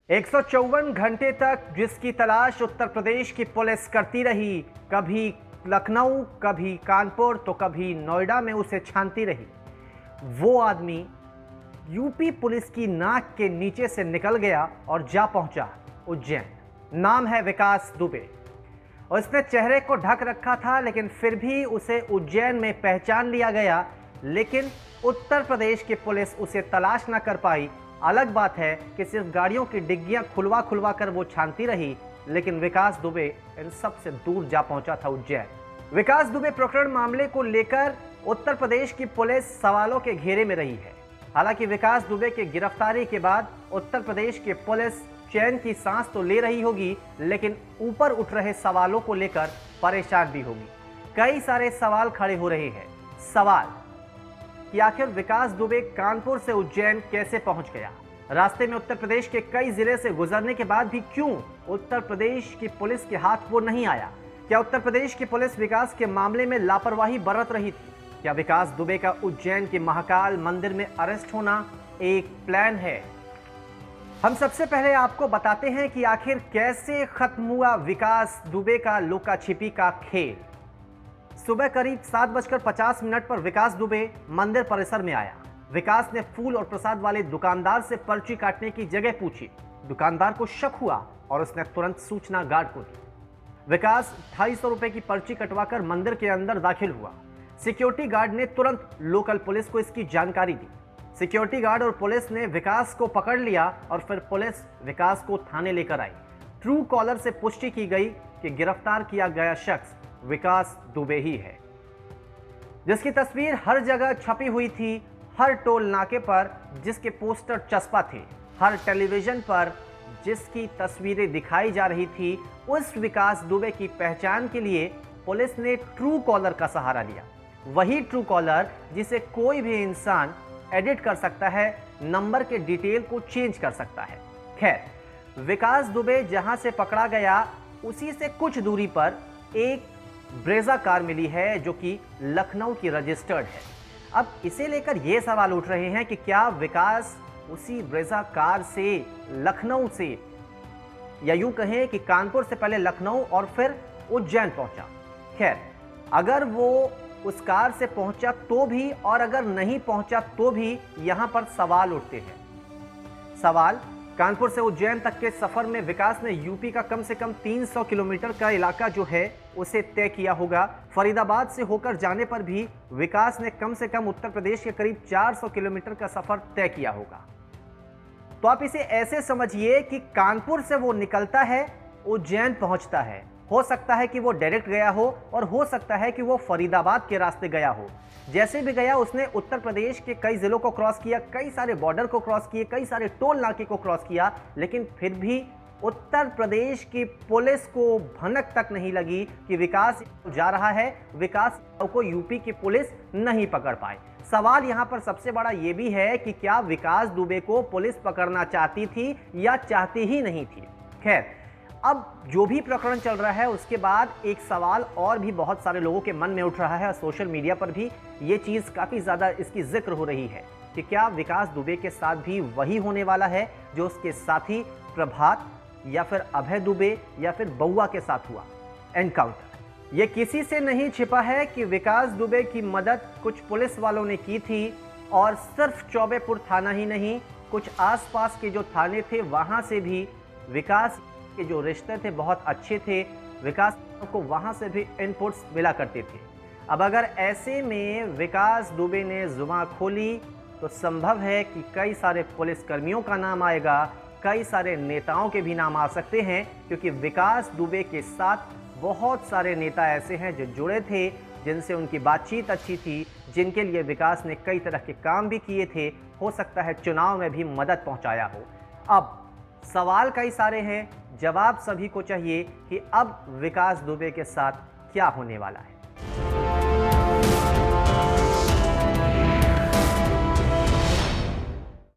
154 घंटे तक जिसकी तलाश उत्तर प्रदेश की पुलिस करती रही, कभी लखनऊ, कभी कानपुर तो कभी नोएडा में उसे छानती रही, वो आदमी यूपी पुलिस की नाक के नीचे से निकल गया और जा पहुंचा उज्जैन। नाम है विकास दुबे। उसने चेहरे को ढक रखा था, लेकिन फिर भी उसे उज्जैन में पहचान लिया गया। लेकिन उत्तर प्रदेश की पुलिस उसे तलाश न कर पाई। अलग बात है कि सिर्फ गाड़ियों की डिग्गियां खुलवा खुलवा कर वो छानती रही, लेकिन विकास दुबे इन सब से दूर जा पहुंचा था उज्जैन। विकास दुबे प्रकरण मामले को लेकर उत्तर प्रदेश की पुलिस सवालों के घेरे में रही है। हालांकि विकास दुबे की गिरफ्तारी के बाद उत्तर प्रदेश की पुलिस चैन की सांस तो ले रही होगी, लेकिन ऊपर उठ रहे सवालों को लेकर परेशान भी होगी। कई सारे सवाल खड़े हो रहे हैं। सवाल कि आखिर विकास दुबे कानपुर से उज्जैन कैसे पहुंच गया? रास्ते में उत्तर प्रदेश के कई जिले से गुजरने के बाद भी क्यों उत्तर प्रदेश की पुलिस के हाथ वो नहीं आया? क्या उत्तर प्रदेश की पुलिस विकास के मामले में लापरवाही बरत रही थी? क्या विकास दुबे का उज्जैन के महाकाल मंदिर में अरेस्ट होना एक प्लान है? हम सबसे पहले आपको बताते हैं कि आखिर कैसे खत्म हुआ विकास दुबे का लुका छिपी का खेल। सुबह करीब 7:50 पर विकास दुबे मंदिर परिसर में आया। विकास ने फूल और प्रसाद वाले दुकानदार से पर्ची काटने की जगह पूछी। दुकानदार को शक हुआ और उसने तुरंत सूचना गार्ड को दी। विकास 250 रुपए की पर्ची कटवाकर मंदिर के अंदर दाखिल हुआ। सिक्योरिटी गार्ड ने तुरंत लोकल पुलिस को इसकी जानकारी दी। सिक्योरिटी गार्ड और पुलिस ने विकास को पकड़ लिया और फिर पुलिस विकास को थाने लेकर आई। ट्रू कॉलर से पुष्टि की गई कि गिरफ्तार किया गया शख्स विकास दुबे ही है, जिसकी तस्वीर हर जगह छपी हुई थी। हर टोल नाके पर जिसके पोस्टर चस्पा थे, हर टेलीविजन पर जिसकी तस्वीरें दिखाई जा रही थी, उस विकास दुबे की पहचान के लिए पुलिस ने ट्रू कॉलर का सहारा लिया। वही ट्रू कॉलर जिसे कोई भी इंसान एडिट कर सकता है, नंबर के डिटेल को चेंज कर सकता है। खैर, विकास दुबे जहां से पकड़ा गया उसी से कुछ दूरी पर एक ब्रेजा कार मिली है, जो कि लखनऊ की रजिस्टर्ड है। अब इसे लेकर यह सवाल उठ रहे हैं कि क्या विकास उसी ब्रेजा कार से लखनऊ से, या यूं कहें कि कानपुर से पहले लखनऊ और फिर उज्जैन पहुंचा। खैर, अगर वो उस कार से पहुंचा तो भी, और अगर नहीं पहुंचा तो भी, यहां पर सवाल उठते हैं। सवाल, कानपुर से उज्जैन तक के सफर में विकास ने यूपी का कम से कम 300 किलोमीटर का इलाका जो है उसे तय किया होगा। फरीदाबाद से होकर जाने पर भी विकास ने कम से कम उत्तर प्रदेश के करीब 400 किलोमीटर का सफर तय किया होगा। तो आप इसे ऐसे समझिए कि कानपुर से वो निकलता है, उज्जैन पहुंचता है। हो सकता है कि वो डायरेक्ट गया हो और हो सकता है कि वो फरीदाबाद के रास्ते गया हो। जैसे भी गया, उसने उत्तर प्रदेश के कई जिलों को क्रॉस किया, कई सारे बॉर्डर को क्रॉस किए, कई सारे टोल नाके को क्रॉस किया, लेकिन फिर भी उत्तर प्रदेश की पुलिस को भनक तक नहीं लगी कि विकास जा रहा है। विकास को यूपी की पुलिस नहीं पकड़ पाई। सवाल यहां पर सबसे बड़ा यह भी है कि क्या विकास दुबे को पुलिस पकड़ना चाहती थी या चाहती ही नहीं थी? खैर, अब जो भी प्रकरण चल रहा है उसके बाद एक सवाल और भी बहुत सारे लोगों के मन में उठ रहा है और सोशल मीडिया पर भी ये चीज़ काफ़ी ज़्यादा इसकी जिक्र हो रही है कि क्या विकास दुबे के साथ भी वही होने वाला है जो उसके साथी प्रभात या फिर अभय दुबे या फिर बउआ के साथ हुआ एनकाउंटर। ये किसी से नहीं छिपा है कि विकास दुबे की मदद कुछ पुलिस वालों ने की थी, और सिर्फ चौबेपुर थाना ही नहीं, कुछ आसपास के जो थाने थे वहाँ से भी विकास के जो रिश्ते थे बहुत अच्छे थे। विकास को वहां से भी इनपुट्स मिला करते थे। अब अगर ऐसे में विकास दुबे ने जुबान खोली तो संभव है कि कई सारे पुलिसकर्मियों का नाम आएगा, कई सारे नेताओं के भी नाम आ सकते हैं, क्योंकि विकास दुबे के साथ बहुत सारे नेता ऐसे हैं जो जुड़े थे, जिनसे उनकी बातचीत अच्छी थी, जिनके लिए विकास ने कई तरह के काम भी किए थे। हो सकता है चुनाव में भी मदद पहुंचाया हो। अब सवाल कई सारे हैं, जवाब सभी को चाहिए कि अब विकास दुबे के साथ क्या होने वाला है।